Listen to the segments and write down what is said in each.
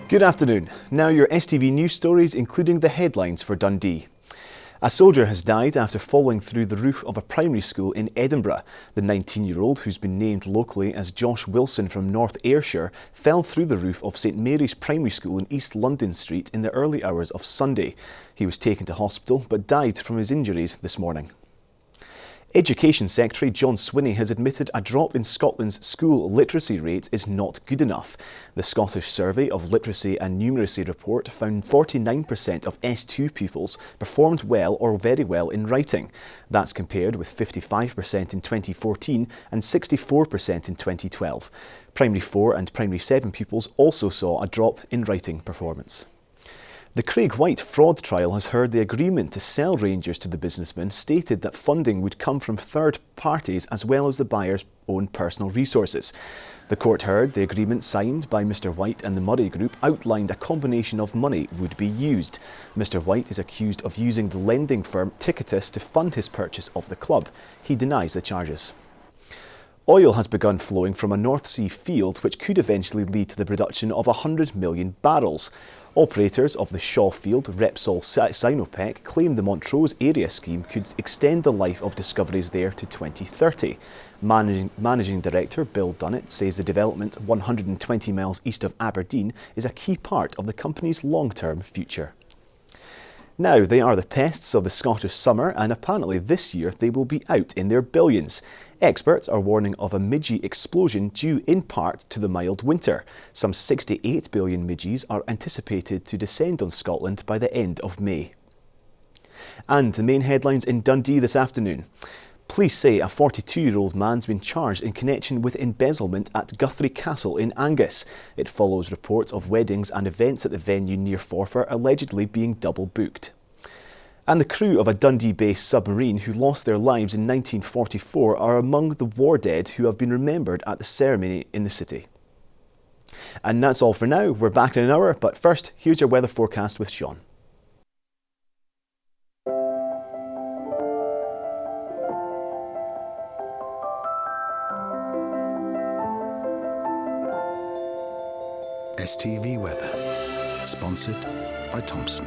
Good afternoon. Now your STV news stories, including the headlines for Dundee. A soldier has died after falling through the roof of a primary school in Edinburgh. The 19-year-old, who's been named locally as Josh Wilson from North Ayrshire, fell through the roof of St Mary's Primary School in East London Street in the early hours of Sunday. He was taken to hospital but died from his injuries this morning. Education Secretary John Swinney has admitted a drop in Scotland's school literacy rates is not good enough. The Scottish Survey of Literacy and Numeracy report found 49% of S2 pupils performed well or very well in writing. That's compared with 55% in 2014 and 64% in 2012. Primary 4 and Primary 7 pupils also saw a drop in writing performance. The Craig White fraud trial has heard the agreement to sell Rangers to the businessman stated that funding would come from third parties as well as the buyer's own personal resources. The court heard the agreement signed by Mr White and the Murray Group outlined a combination of money would be used. Mr White is accused of using the lending firm Ticketus to fund his purchase of the club. He denies the charges. Oil has begun flowing from a North Sea field which could eventually lead to the production of 100 million barrels. Operators of the Shaw field, Repsol Sinopec, claim the Montrose area scheme could extend the life of discoveries there to 2030. Managing Director Bill Dunnett says the development 120 miles east of Aberdeen is a key part of the company's long-term future. Now, they are the pests of the Scottish summer, and apparently this year they will be out in their billions. Experts are warning of a midgie explosion due in part to the mild winter. Some 68 billion midgies are anticipated to descend on Scotland by the end of May. And the main headlines in Dundee this afternoon. Police say a 42-year-old man's been charged in connection with embezzlement at Guthrie Castle in Angus. It follows reports of weddings and events at the venue near Forfar allegedly being double booked. And the crew of a Dundee-based submarine who lost their lives in 1944 are among the war dead who have been remembered at the ceremony in the city. And that's all for now. We're back in an hour, but first, here's your weather forecast with Sean. STV Weather, sponsored by Thompson.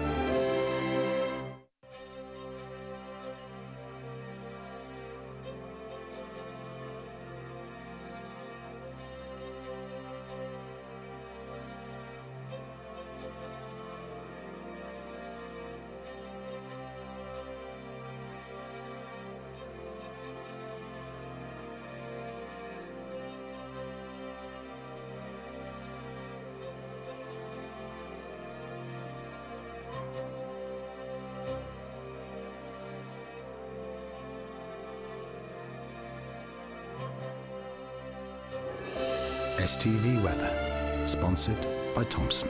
STV Weather, sponsored by Thompson.